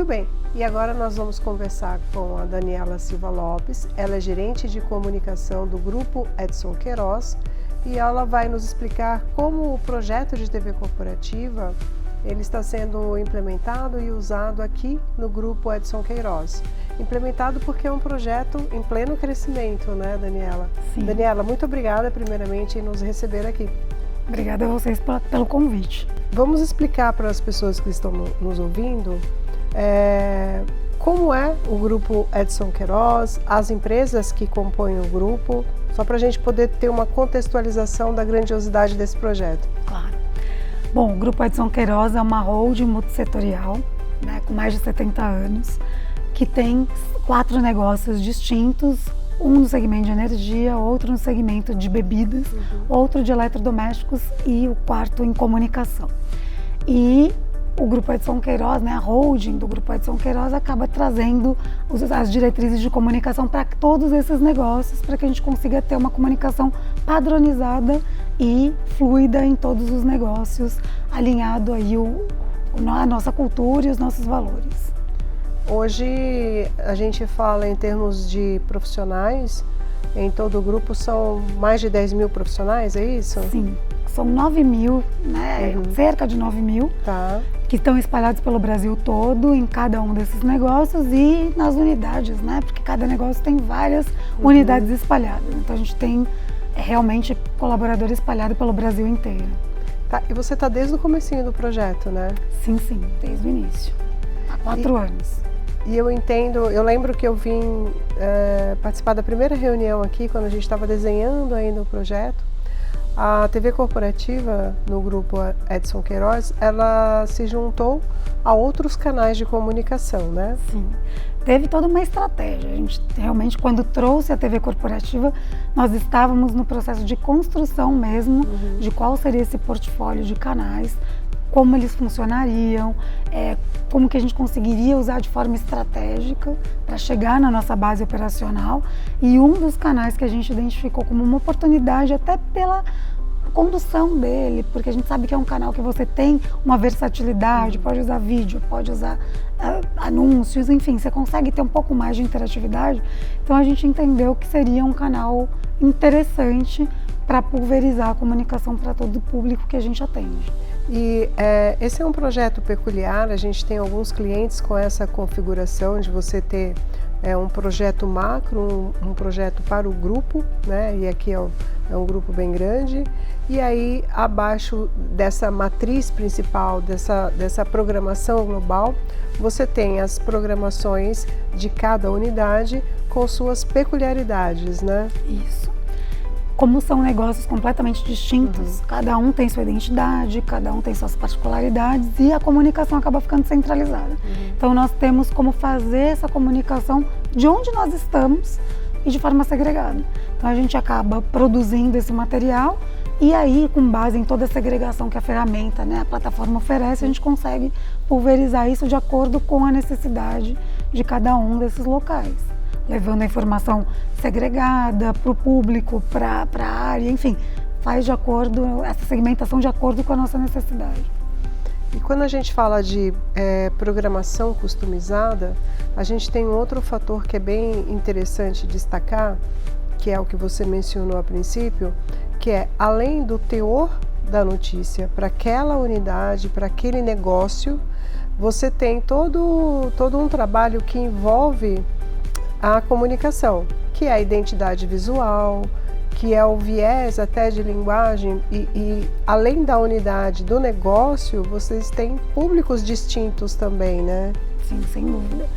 bem, e agora nós vamos conversar com a Daniela Silva Lopes. Ela é gerente de comunicação do Grupo Edson Queiroz e ela vai nos explicar como o projeto de TV corporativa ele está sendo implementado e usado aqui no Grupo Edson Queiroz. Implementado porque é um projeto em pleno crescimento, né, Daniela? Sim. Daniela, muito obrigada primeiramente em nos receber aqui. Obrigada a vocês pelo convite. Vamos explicar para as pessoas que estão nos ouvindo como é o Grupo Edson Queiroz, as empresas que compõem o grupo, só para a gente poder ter uma contextualização da grandiosidade desse projeto. Claro. Bom, o Grupo Edson Queiroz é uma holding multissetorial, né, com mais de 70 anos, que tem 4 negócios distintos, um no segmento de energia, outro no segmento de bebidas, outro de eletrodomésticos e o quarto em comunicação. E o Grupo Edson Queiroz, né, a holding do Grupo Edson Queiroz, acaba trazendo as diretrizes de comunicação para todos esses negócios, para que a gente consiga ter uma comunicação padronizada e fluida em todos os negócios, alinhado aí a nossa cultura e os nossos valores. Hoje a gente fala em termos de profissionais, em todo o grupo são mais de 10 mil profissionais, é isso? Sim, são 9 mil, né, cerca de 9 mil, que estão espalhados pelo Brasil todo, em cada um desses negócios e nas unidades, né, porque cada negócio tem várias unidades espalhadas, então a gente tem realmente colaborador espalhado pelo Brasil inteiro. Tá, e você está desde o comecinho do projeto, né? Sim, desde o início, há 4 anos. E eu entendo, eu lembro que eu vim participar da primeira reunião aqui, quando a gente estava desenhando ainda o projeto. A TV corporativa no Grupo Edson Queiroz, ela se juntou a outros canais de comunicação, né? Sim, teve toda uma estratégia. A gente realmente, quando trouxe a TV corporativa, nós estávamos no processo de construção mesmo, de qual seria esse portfólio de canais, como eles funcionariam, como que a gente conseguiria usar de forma estratégica para chegar na nossa base operacional. E um dos canais que a gente identificou como uma oportunidade, até pela condução dele, porque a gente sabe que é um canal que você tem uma versatilidade, pode usar vídeo, pode usar anúncios, enfim, você consegue ter um pouco mais de interatividade. Então a gente entendeu que seria um canal interessante para pulverizar a comunicação para todo o público que a gente atende. E esse é um projeto peculiar, a gente tem alguns clientes com essa configuração de você ter um projeto macro, um projeto para o grupo, né? E aqui é um grupo bem grande, e aí abaixo dessa matriz principal, dessa programação global, você tem as programações de cada unidade com suas peculiaridades, né? Isso. Como são negócios completamente distintos, cada um tem sua identidade, cada um tem suas particularidades e a comunicação acaba ficando centralizada. Então nós temos como fazer essa comunicação de onde nós estamos e de forma segregada. Então a gente acaba produzindo esse material e aí, com base em toda a segregação que a ferramenta, né, a plataforma oferece, a gente consegue pulverizar isso de acordo com a necessidade de cada um desses locais, levando a informação segregada para o público, para a área, enfim, faz de acordo, essa segmentação de acordo com a nossa necessidade. E quando a gente fala de programação customizada, a gente tem um outro fator que é bem interessante destacar, que é o que você mencionou a princípio, que é, além do teor da notícia para aquela unidade, para aquele negócio, você tem todo um trabalho que envolve a comunicação, que é a identidade visual, que é o viés até de linguagem e além da unidade do negócio, vocês têm públicos distintos também, né? Sim, sem dúvida.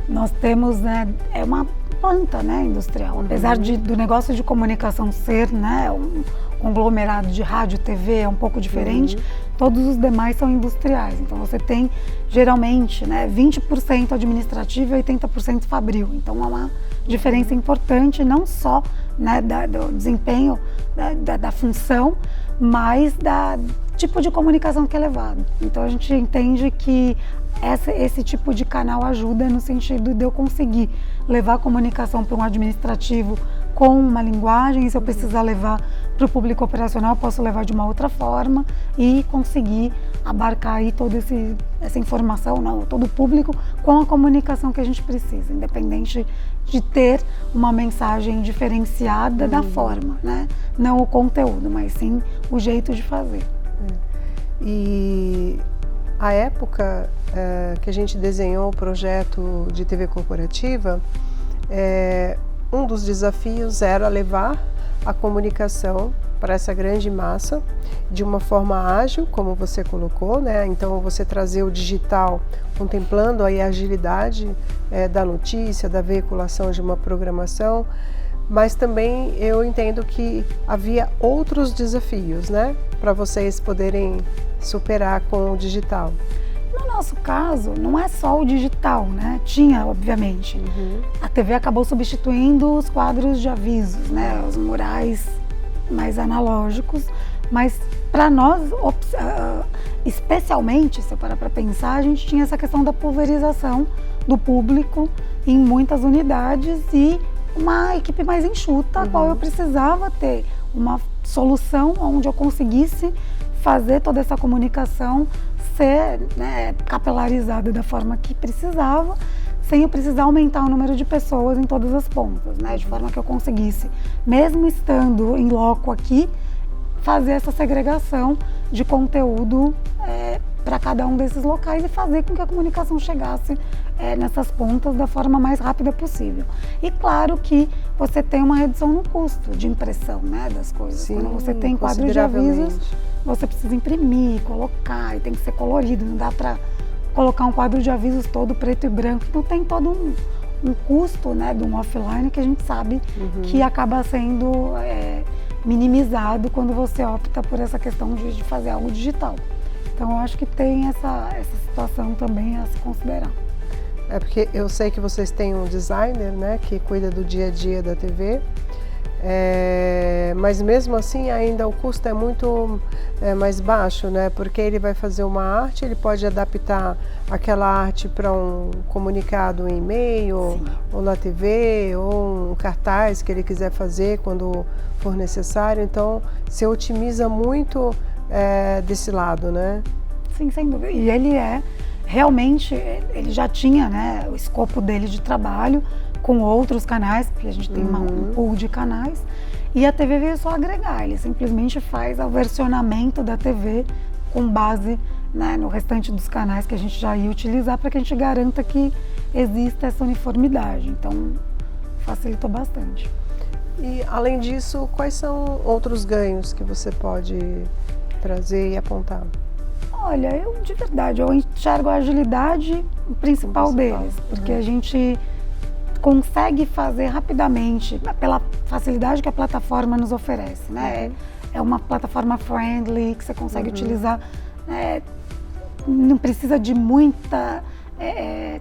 Nós temos, né, é uma planta, né, industrial, apesar do negócio de comunicação ser, né, um conglomerado de rádio, TV, é um pouco diferente, todos os demais são industriais. Então você tem, geralmente, né, 20% administrativo e 80% fabril. Então é uma diferença importante, não só, né, do desempenho, da função, mas da tipo de comunicação que é levado. Então a gente entende que esse tipo de canal ajuda no sentido de eu conseguir levar a comunicação para um administrativo com uma linguagem, e se eu precisar levar para o público operacional, posso levar de uma outra forma e conseguir abarcar aí toda essa informação, não, todo o público, com a comunicação que a gente precisa, independente de ter uma mensagem diferenciada da forma, né? Não o conteúdo, mas sim o jeito de fazer. E a época que a gente desenhou o projeto de TV corporativa, um dos desafios era levar a comunicação para essa grande massa de uma forma ágil, como você colocou, né? Então você trazer o digital contemplando aí a agilidade da notícia, da veiculação de uma programação, mas também eu entendo que havia outros desafios, né? Para vocês poderem superar com o digital. No nosso caso, não é só o digital, né? Tinha, obviamente. A TV acabou substituindo os quadros de avisos, né? Os murais mais analógicos, mas para nós, especialmente, se eu parar para pensar, a gente tinha essa questão da pulverização do público em muitas unidades e uma equipe mais enxuta, a qual eu precisava ter uma solução onde eu conseguisse fazer toda essa comunicação ser, né, capilarizada da forma que precisava, sem eu precisar aumentar o número de pessoas em todas as pontas, né, de forma que eu conseguisse, mesmo estando em loco aqui, fazer essa segregação de conteúdo para cada um desses locais e fazer com que a comunicação chegasse nessas pontas da forma mais rápida possível. E claro que você tem uma redução no custo de impressão, né, das coisas. Sim, quando você tem quadros de avisos, você precisa imprimir, colocar, e tem que ser colorido, não dá para colocar um quadro de avisos todo preto e branco, então tem todo um custo, né, de um offline que a gente sabe que acaba sendo minimizado quando você opta por essa questão de fazer algo digital. Então eu acho que tem essa situação também a se considerar. É porque eu sei que vocês têm um designer, né, que cuida do dia a dia da TV, mas mesmo assim ainda o custo é muito mais baixo, né, porque ele vai fazer uma arte, ele pode adaptar aquela arte para um comunicado em e-mail, ou na TV, ou um cartaz que ele quiser fazer quando for necessário, então se otimiza muito desse lado, né? Sim, sem dúvida. E ele realmente, ele já tinha, né, o escopo dele de trabalho com outros canais, porque a gente tem um pool de canais, e a TV veio só agregar, ele simplesmente faz o versionamento da TV com base, né, no restante dos canais que a gente já ia utilizar para que a gente garanta que exista essa uniformidade, então facilitou bastante. E além disso, quais são outros ganhos que você pode trazer e apontar? Olha, de verdade, eu enxergo a agilidade principal deles, porque a gente consegue fazer rapidamente, pela facilidade que a plataforma nos oferece, né? É uma plataforma friendly, que você consegue utilizar, não precisa de muita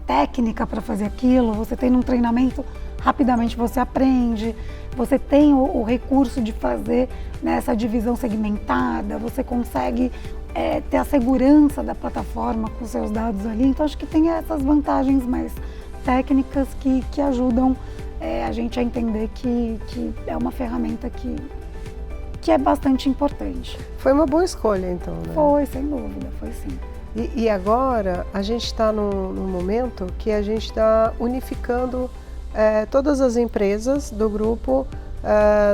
técnica para fazer aquilo, você tem um treinamento, rapidamente você aprende, você tem o recurso de fazer, né, essa divisão segmentada, você consegue ter a segurança da plataforma com seus dados ali, então acho que tem essas vantagens mais técnicas que ajudam a gente a entender que é uma ferramenta que é bastante importante. Foi uma boa escolha então, né? Foi, sem dúvida, foi sim. E agora a gente está num momento que a gente está unificando todas as empresas do grupo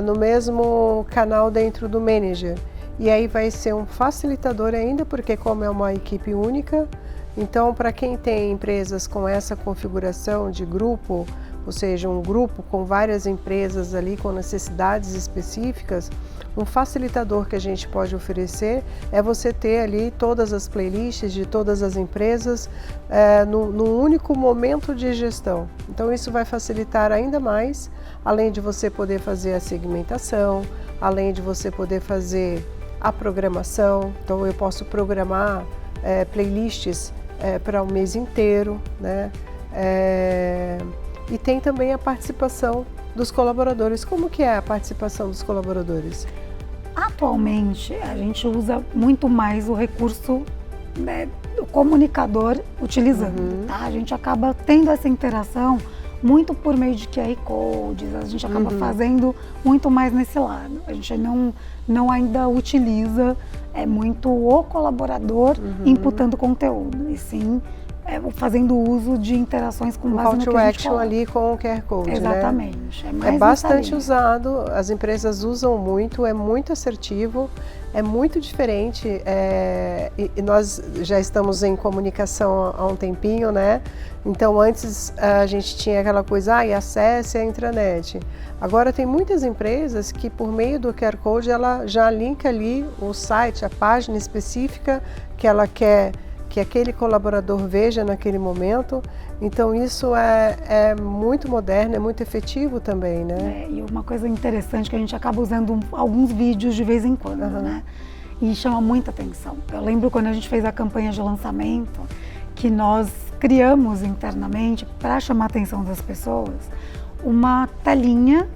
no mesmo canal dentro do Manager. E aí vai ser um facilitador ainda, porque como é uma equipe única, então para quem tem empresas com essa configuração de grupo, ou seja, um grupo com várias empresas ali com necessidades específicas, um facilitador que a gente pode oferecer é você ter ali todas as playlists de todas as empresas num único momento de gestão. Então isso vai facilitar ainda mais, além de você poder fazer a segmentação, além de você poder fazer a programação. Então eu posso programar playlists para o mês inteiro, né? E tem também a participação dos colaboradores. Como que é a participação dos colaboradores? Atualmente, a gente usa muito mais o recurso, né, do comunicador utilizando, tá? A gente acaba tendo essa interação muito por meio de QR Codes, a gente acaba fazendo muito mais nesse lado. A gente não ainda utiliza muito o colaborador imputando conteúdo, e sim fazendo uso de interações com base no que a gente call to action coloca. ali com o QR Code, Exatamente. né? É mais bastante usado, as empresas usam muito, é muito assertivo, é muito diferente, e nós já estamos em comunicação há um tempinho, né? Então antes a gente tinha aquela coisa, e acesse a intranet. Agora tem muitas empresas que por meio do QR Code ela já linka ali o site, a página específica que ela quer que aquele colaborador veja naquele momento. Então isso é muito moderno, é muito efetivo também, né? E uma coisa interessante que a gente acaba usando alguns vídeos de vez em quando, né? E chama muita atenção. Eu lembro quando a gente fez a campanha de lançamento, que nós criamos internamente, para chamar a atenção das pessoas, uma telinha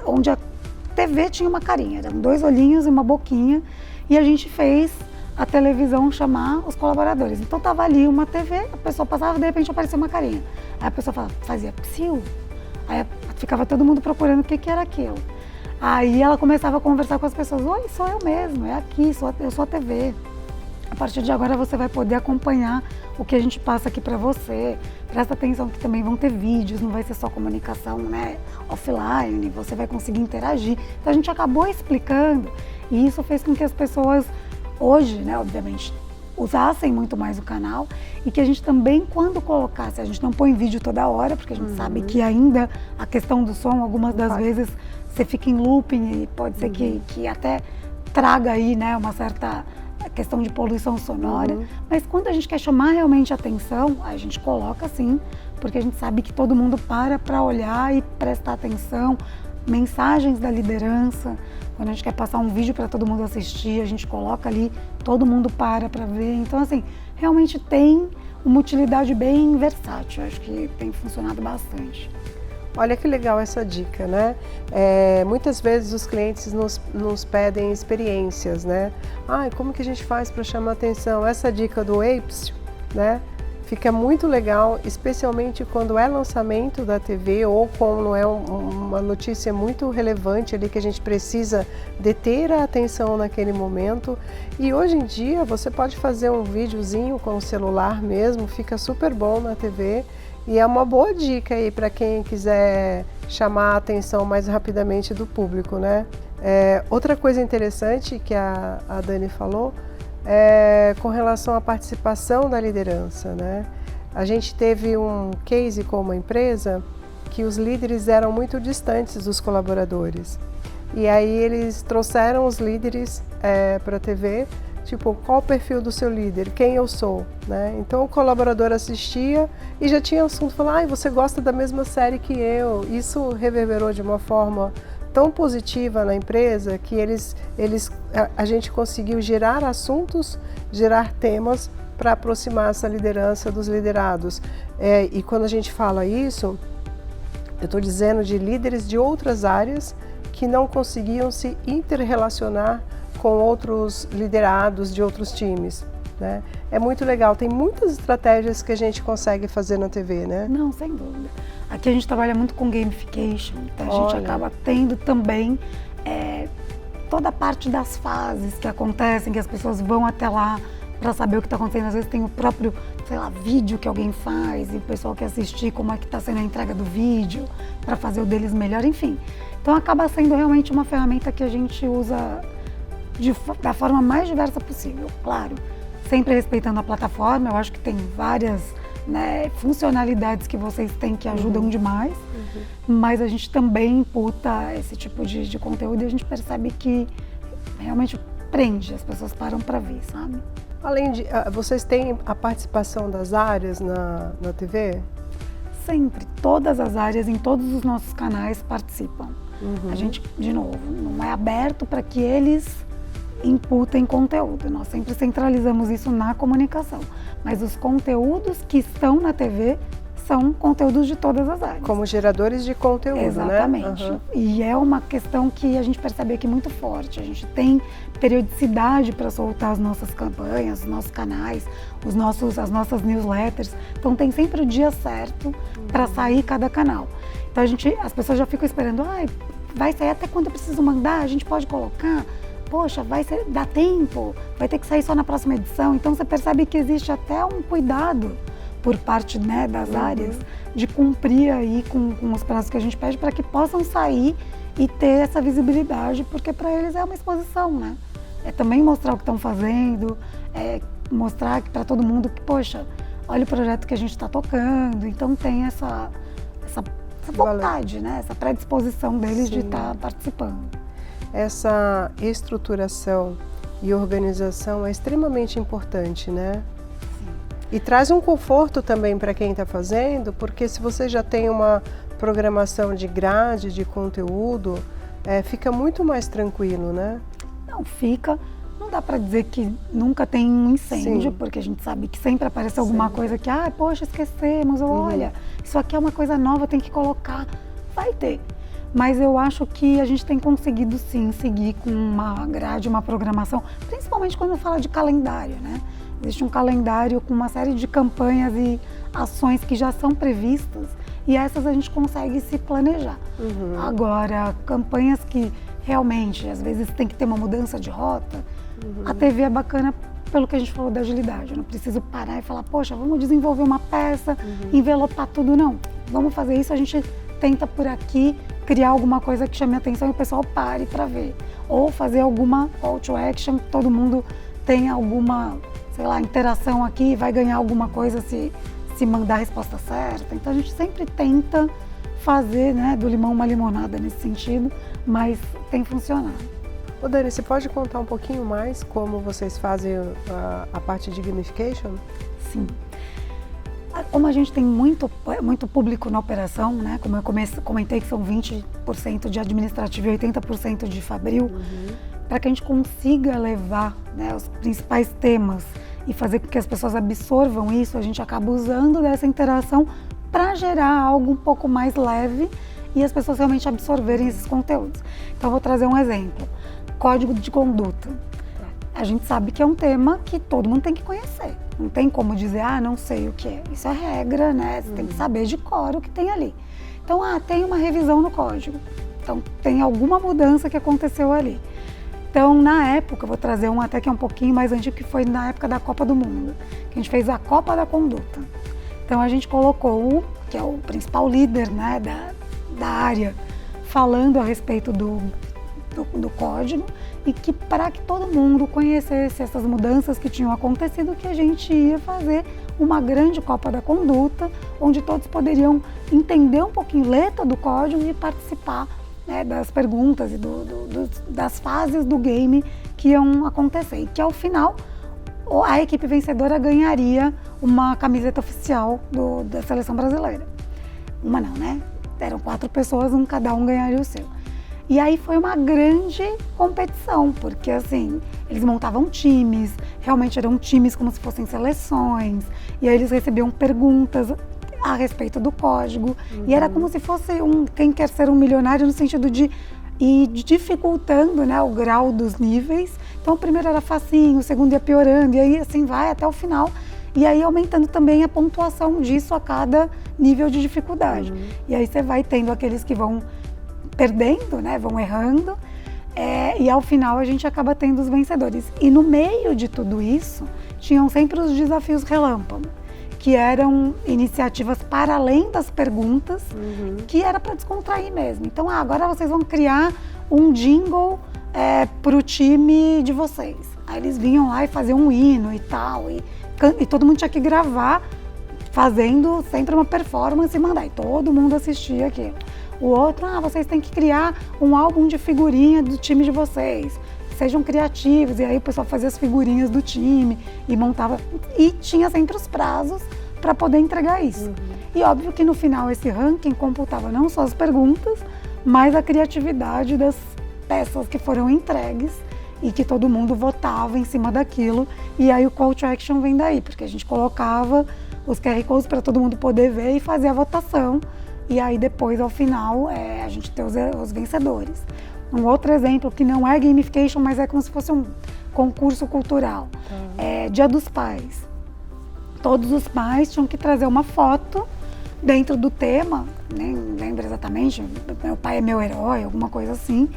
onde a TV tinha uma carinha, eram 2 olhinhos e uma boquinha, e a gente fez a televisão chamar os colaboradores. Então tava ali uma TV, a pessoa passava, de repente aparecia uma carinha. Aí a pessoa fazia psiu, aí ficava todo mundo procurando o que era aquilo. Aí ela começava a conversar com as pessoas, oi, sou eu mesmo, é aqui, eu sou a TV. A partir de agora você vai poder acompanhar o que a gente passa aqui para você. Presta atenção que também vão ter vídeos, não vai ser só comunicação, né, offline, você vai conseguir interagir. Então a gente acabou explicando, e isso fez com que as pessoas hoje, né, obviamente, usassem muito mais o canal, e que a gente também, quando colocasse, a gente não põe vídeo toda hora, porque a gente sabe que ainda a questão do som, algumas das vezes você fica em looping e pode ser que até traga aí, né, uma certa questão de poluição sonora, mas quando a gente quer chamar realmente a atenção, a gente coloca sim, porque a gente sabe que todo mundo para olhar e prestar atenção, mensagens da liderança. Quando a gente quer passar um vídeo para todo mundo assistir, a gente coloca ali, todo mundo para ver. Então, assim, realmente tem uma utilidade bem versátil. Eu acho que tem funcionado bastante. Olha que legal essa dica, né? Muitas vezes os clientes nos pedem experiências, né? Como que a gente faz para chamar atenção? Essa dica do Apes, né? Fica muito legal, especialmente quando é lançamento da TV ou quando é uma notícia muito relevante ali que a gente precisa deter a atenção naquele momento. E hoje em dia você pode fazer um videozinho com o celular mesmo, fica super bom na TV. E é uma boa dica aí para quem quiser chamar a atenção mais rapidamente do público, né? Outra coisa interessante que a Dani falou com relação à participação da liderança, né? A gente teve um case com uma empresa que os líderes eram muito distantes dos colaboradores. E aí eles trouxeram os líderes para a TV, tipo, qual o perfil do seu líder, quem eu sou, né? Então o colaborador assistia e já tinha assunto, falar, você gosta da mesma série que eu. Isso reverberou de uma forma tão positiva na empresa que a gente conseguiu gerar assuntos, gerar temas para aproximar essa liderança dos liderados. E quando a gente fala isso, eu estou dizendo de líderes de outras áreas que não conseguiam se interrelacionar com outros liderados de outros times, né? É muito legal, tem muitas estratégias que a gente consegue fazer na TV, né? Não, sem dúvida. Aqui a gente trabalha muito com gamification, então a gente acaba tendo também toda a parte das fases que acontecem, que as pessoas vão até lá para saber o que está acontecendo. Às vezes tem o próprio, sei lá, vídeo que alguém faz e o pessoal quer assistir como é que está sendo a entrega do vídeo para fazer o deles melhor, enfim. Então acaba sendo realmente uma ferramenta que a gente usa da forma mais diversa possível, claro, sempre respeitando a plataforma. Eu acho que tem várias, né, funcionalidades que vocês têm que ajudam demais, mas a gente também imputa esse tipo de conteúdo e a gente percebe que realmente prende, as pessoas param para ver, sabe? Além de, vocês têm a participação das áreas na TV? Sempre, todas as áreas, em todos os nossos canais participam. A gente, de novo, não é aberto para que eles imputem conteúdo. Nós sempre centralizamos isso na comunicação. Mas os conteúdos que estão na TV são conteúdos de todas as áreas. Como geradores de conteúdo, exatamente. né? Uhum. E é uma questão que a gente percebe aqui muito forte. A gente tem periodicidade para soltar as nossas campanhas, os nossos canais, as nossas newsletters. Então tem sempre o dia certo para sair cada canal. Então as pessoas já ficam esperando, vai sair até quando eu preciso mandar, a gente pode colocar? Poxa, dá tempo, vai ter que sair só na próxima edição. Então você percebe que existe até um cuidado por parte, né, das áreas de cumprir aí com os prazos que a gente pede para que possam sair e ter essa visibilidade, porque para eles é uma exposição, né? É também mostrar o que estão fazendo, mostrar para todo mundo que, poxa, olha o projeto que a gente está tocando. Então tem essa vontade, né? Essa predisposição deles de estar participando. Essa estruturação e organização é extremamente importante, né? Sim. E traz um conforto também para quem está fazendo, porque se você já tem uma programação de grade, de conteúdo, fica muito mais tranquilo, né? Não, fica. Não dá para dizer que nunca tem um incêndio, porque a gente sabe que sempre aparece alguma coisa que, poxa, esquecemos, ou olha, isso aqui é uma coisa nova, tem que colocar. Vai ter. Mas eu acho que a gente tem conseguido sim seguir com uma grade, uma programação, principalmente quando fala de calendário, né? Existe um calendário com uma série de campanhas e ações que já são previstas e essas a gente consegue se planejar. Agora, campanhas que realmente, às vezes, tem que ter uma mudança de rota, a TV é bacana pelo que a gente falou da agilidade. Eu não preciso parar e falar, poxa, vamos desenvolver uma peça, envelopar tudo, não. Vamos fazer isso, a gente tenta por aqui criar alguma coisa que chame a atenção e o pessoal pare para ver. Ou fazer alguma call to action, que todo mundo tenha alguma, sei lá, interação aqui, vai ganhar alguma coisa se mandar a resposta certa. Então a gente sempre tenta fazer, né, do limão uma limonada nesse sentido, mas tem funcionado. Ô Dani, você pode contar um pouquinho mais como vocês fazem a parte de gamification? Sim. Como a gente tem muito público na operação, né? Como eu comentei que são 20% de administrativo e 80% de fabril, para que a gente consiga levar, né, os principais temas e fazer com que as pessoas absorvam isso, a gente acaba usando dessa interação para gerar algo um pouco mais leve e as pessoas realmente absorverem esses conteúdos. Então eu vou trazer um exemplo. Código de conduta. A gente sabe que é um tema que todo mundo tem que conhecer. Não tem como dizer, não sei o que é. Isso é regra, né? Você tem que saber de cor o que tem ali. Então, tem uma revisão no código. Então, tem alguma mudança que aconteceu ali. Então, na época, eu vou trazer um até que é um pouquinho mais antigo, que foi na época da Copa do Mundo, que a gente fez a Copa da Conduta. Então, a gente colocou que é o principal líder, né, da área, falando a respeito do código e que para que todo mundo conhecesse essas mudanças que tinham acontecido, que a gente ia fazer uma grande Copa da Conduta, onde todos poderiam entender um pouquinho letra do código e participar, né, das perguntas e das fases do game que iam acontecer. E que ao final a equipe vencedora ganharia uma camiseta oficial da seleção brasileira. Uma não, né? Eram 4 pessoas, cada um ganharia o seu. E aí foi uma grande competição, porque assim, eles montavam times, realmente eram times como se fossem seleções, e aí eles recebiam perguntas a respeito do código, e era como se fosse quem quer ser um milionário, no sentido de ir dificultando, né, o grau dos níveis. Então o primeiro era facinho, o segundo ia piorando, e aí assim vai até o final, e aí aumentando também a pontuação disso a cada nível de dificuldade. E aí você vai tendo aqueles que vão perdendo, né, vão errando, e ao final a gente acaba tendo os vencedores. E no meio de tudo isso, tinham sempre os desafios relâmpago, que eram iniciativas para além das perguntas, que era para descontrair mesmo. Então, agora vocês vão criar um jingle para o time de vocês. Aí eles vinham lá e faziam um hino e tal, e todo mundo tinha que gravar, fazendo sempre uma performance e mandar, e todo mundo assistia aquilo. O outro, vocês têm que criar um álbum de figurinha do time de vocês. Sejam criativos. E aí o pessoal fazia as figurinhas do time e montava. E tinha sempre os prazos para poder entregar isso. E óbvio que no final esse ranking computava não só as perguntas, mas a criatividade das peças que foram entregues e que todo mundo votava em cima daquilo. E aí o call to action vem daí, porque a gente colocava os QR Codes para todo mundo poder ver e fazer a votação. E aí depois, ao final, a gente ter os vencedores. Um outro exemplo que não é gamification, mas é como se fosse um concurso cultural. É Dia dos Pais. Todos os pais tinham que trazer uma foto dentro do tema, nem lembro exatamente, meu pai é meu herói, alguma coisa assim.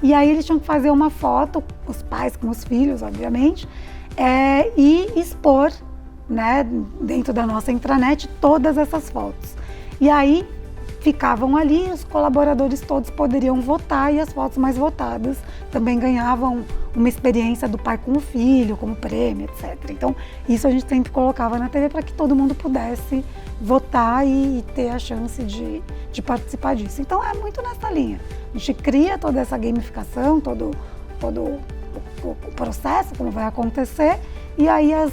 E aí eles tinham que fazer uma foto, os pais com os filhos, obviamente, e expor, né, dentro da nossa intranet todas essas fotos. E aí ficavam ali, os colaboradores todos poderiam votar e as fotos mais votadas também ganhavam uma experiência do pai com o filho, como prêmio, etc. Então, isso a gente sempre colocava na TV para que todo mundo pudesse votar e ter a chance de participar disso. Então, é muito nessa linha. A gente cria toda essa gamificação, todo o processo, como vai acontecer, e aí as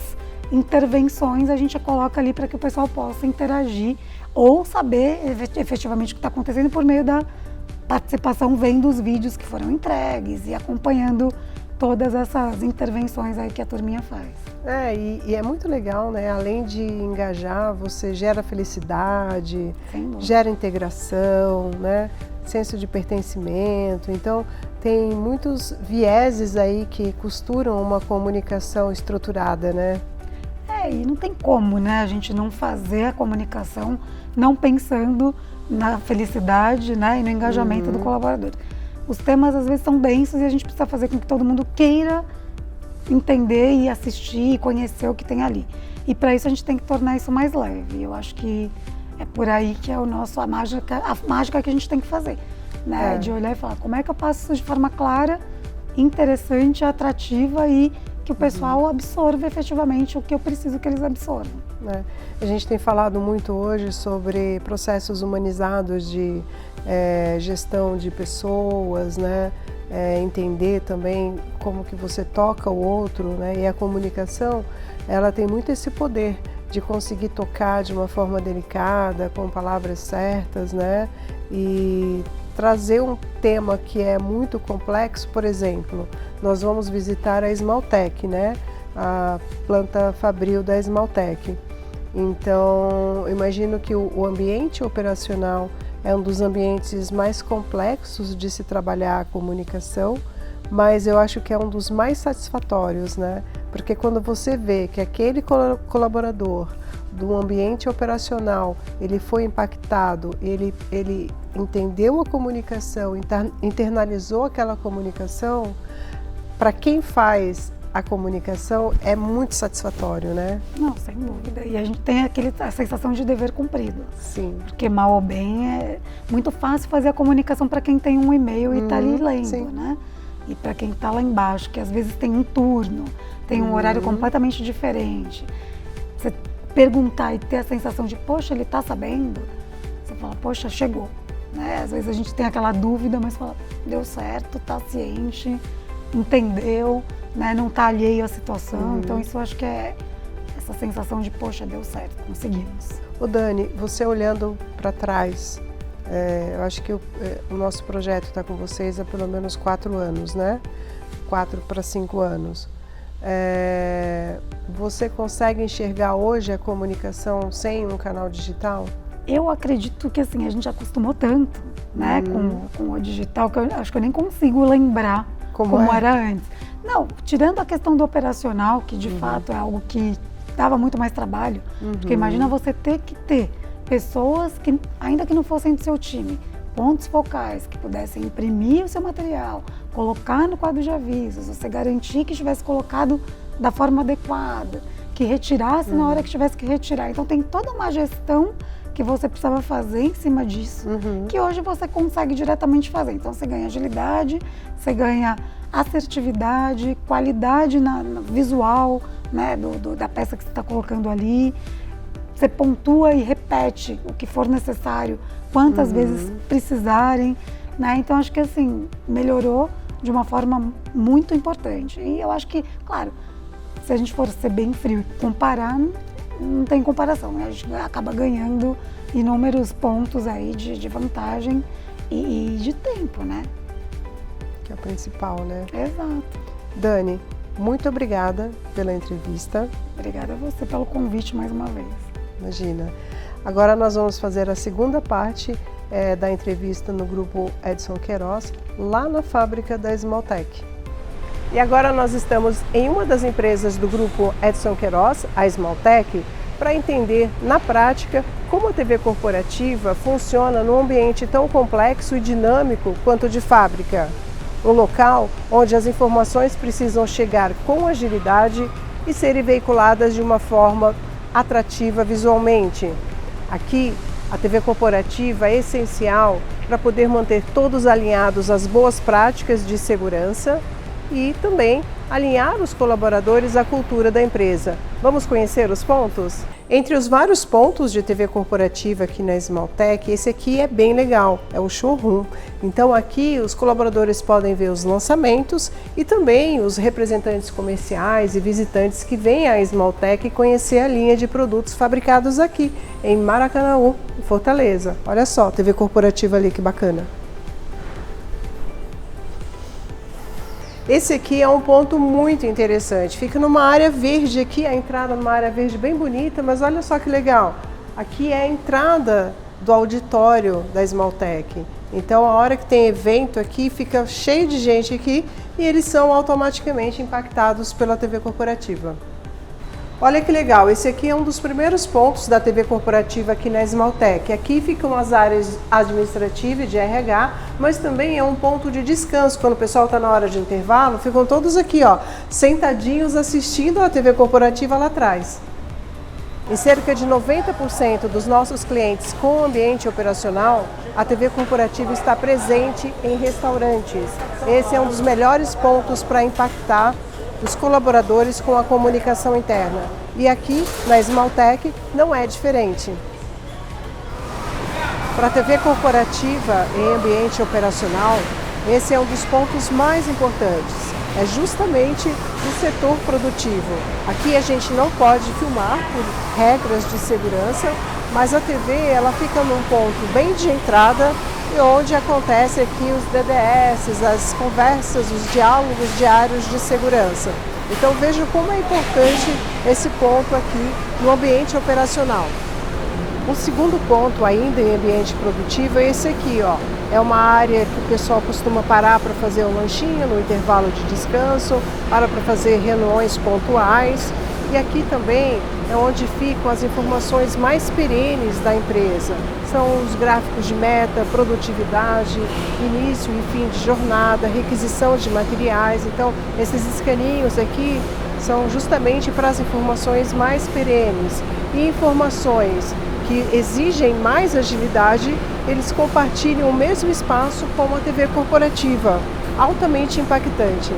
intervenções a gente coloca ali para que o pessoal possa interagir ou saber efetivamente o que está acontecendo por meio da participação, vendo os vídeos que foram entregues e acompanhando todas essas intervenções aí que a turminha faz. E é muito legal, né? Além de engajar, você gera felicidade, gera integração, né? Senso de pertencimento. Então, tem muitos vieses aí que costuram uma comunicação estruturada, né? E não tem como, né, a gente não fazer a comunicação não pensando na felicidade, né, e no engajamento do colaborador. Os temas às vezes são densos e a gente precisa fazer com que todo mundo queira entender e assistir e conhecer o que tem ali. E para isso a gente tem que tornar isso mais leve. Eu acho que é por aí que é a mágica que a gente tem que fazer, né, de olhar e falar como é que eu passo isso de forma clara, interessante, atrativa e que o pessoal absorva efetivamente o que eu preciso que eles absorvam. A gente tem falado muito hoje sobre processos humanizados de gestão de pessoas, né? Entender também como que você toca o outro, né? E a comunicação, ela tem muito esse poder de conseguir tocar de uma forma delicada, com palavras certas, né? E trazer um tema que é muito complexo. Por exemplo, nós vamos visitar a Esmaltec, né? A planta fabril da Esmaltec. Então, imagino que o ambiente operacional é um dos ambientes mais complexos de se trabalhar a comunicação, mas eu acho que é um dos mais satisfatórios, né? Porque quando você vê que aquele colaborador do ambiente operacional, ele foi impactado, ele entendeu a comunicação, internalizou aquela comunicação, para quem faz a comunicação é muito satisfatório, né? Não, sem dúvida. E a gente tem a sensação de dever cumprido. Sim. Porque mal ou bem é muito fácil fazer a comunicação para quem tem um e-mail e está ali lendo, né? E para quem está lá embaixo, que às vezes tem um turno, tem um horário completamente diferente. Você perguntar e ter a sensação de, poxa, ele está sabendo? Você fala, poxa, chegou. Né? Às vezes a gente tem aquela dúvida, mas fala, deu certo, está ciente, entendeu, né? Não está alheio à situação. Então isso eu acho que é essa sensação de, poxa, deu certo, conseguimos. Ô Dani, você olhando para trás, eu acho que o nosso projeto está com vocês há pelo menos 4 anos, né? 4 para 5 anos. Você consegue enxergar hoje a comunicação sem um canal digital? Eu acredito que assim, a gente acostumou tanto, né, com o digital, que eu acho que eu nem consigo lembrar como era antes. Não, tirando a questão do operacional, que de fato é algo que dava muito mais trabalho, porque imagina você ter que ter pessoas que, ainda que não fossem do seu time, pontos focais, que pudessem imprimir o seu material, colocar no quadro de avisos, você garantir que estivesse colocado da forma adequada, que retirasse na hora que tivesse que retirar. Então tem toda uma gestão que você precisava fazer em cima disso, que hoje você consegue diretamente fazer. Então você ganha agilidade, você ganha assertividade, qualidade no visual, né, da peça que você está colocando ali. Você pontua e repete o que for necessário, quantas vezes precisarem, né? Então acho que assim, melhorou de uma forma muito importante. E eu acho que, claro, se a gente for ser bem frio e comparar, não tem comparação, né? A gente acaba ganhando inúmeros pontos aí de vantagem e de tempo, né? Que é o principal, né? Exato. Dani, muito obrigada pela entrevista. Obrigada a você pelo convite mais uma vez. Imagina. Agora nós vamos fazer a segunda parte da entrevista no grupo Edson Queiroz, lá na fábrica da Esmaltec. E agora nós estamos em uma das empresas do grupo Edson Queiroz, a Esmaltec, para entender na prática como a TV corporativa funciona num ambiente tão complexo e dinâmico quanto de fábrica. Um local onde as informações precisam chegar com agilidade e serem veiculadas de uma forma atrativa visualmente. Aqui, a TV corporativa é essencial para poder manter todos alinhados às boas práticas de segurança e também alinhar os colaboradores à cultura da empresa. Vamos conhecer os pontos? Entre os vários pontos de TV corporativa aqui na Esmaltec, esse aqui é bem legal, é o showroom. Então aqui os colaboradores podem ver os lançamentos e também os representantes comerciais e visitantes que vêm à Esmaltec conhecer a linha de produtos fabricados aqui em Maracanaú, em Fortaleza. Olha só, TV corporativa ali, que bacana. Esse aqui é um ponto muito interessante, fica numa área verde aqui, a entrada numa área verde bem bonita, mas olha só que legal, aqui é a entrada do auditório da Esmaltec. Então a hora que tem evento aqui, fica cheio de gente aqui e eles são automaticamente impactados pela TV corporativa. Olha que legal, esse aqui é um dos primeiros pontos da TV corporativa aqui na Esmaltec. Aqui ficam as áreas administrativas e de RH, mas também é um ponto de descanso. Quando o pessoal está na hora de intervalo, ficam todos aqui, ó, sentadinhos assistindo a TV corporativa lá atrás. Em cerca de 90% dos nossos clientes com ambiente operacional, a TV corporativa está presente em restaurantes. Esse é um dos melhores pontos para impactar os colaboradores com a comunicação interna. E aqui, na Esmaltec, não é diferente. Para a TV corporativa em ambiente operacional, esse é um dos pontos mais importantes. É justamente o setor produtivo. Aqui a gente não pode filmar por regras de segurança, mas a TV ela fica num ponto bem de entrada e onde acontece aqui os DDS, as conversas, os diálogos diários de segurança. Então veja como é importante esse ponto aqui no ambiente operacional. O segundo ponto ainda em ambiente produtivo é esse aqui, ó. É uma área que o pessoal costuma parar para fazer um lanchinho no intervalo de descanso, para fazer reuniões pontuais. E aqui também é onde ficam as informações mais perenes da empresa. São os gráficos de meta, produtividade, início e fim de jornada, requisição de materiais. Então, esses escaninhos aqui são justamente para as informações mais perenes. E informações que exigem mais agilidade, eles compartilham o mesmo espaço com a TV corporativa, altamente impactante.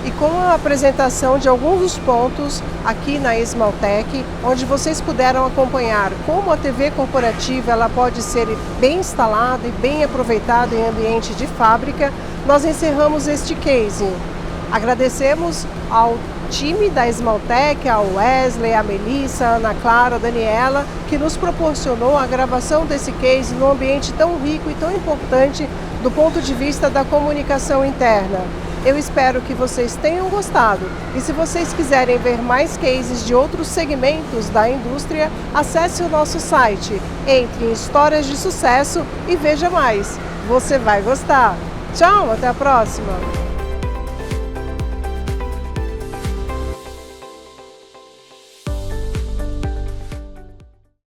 E com a apresentação de alguns dos pontos aqui na Esmaltec, onde vocês puderam acompanhar como a TV corporativa ela pode ser bem instalada e bem aproveitada em ambiente de fábrica, nós encerramos este case. Agradecemos ao time da Esmaltec, ao Wesley, a Melissa, a Ana Clara, a Daniela, que nos proporcionou a gravação desse case num ambiente tão rico e tão importante do ponto de vista da comunicação interna. Eu espero que vocês tenham gostado e se vocês quiserem ver mais cases de outros segmentos da indústria, acesse o nosso site, entre em Histórias de Sucesso e veja mais. Você vai gostar. Tchau, até a próxima!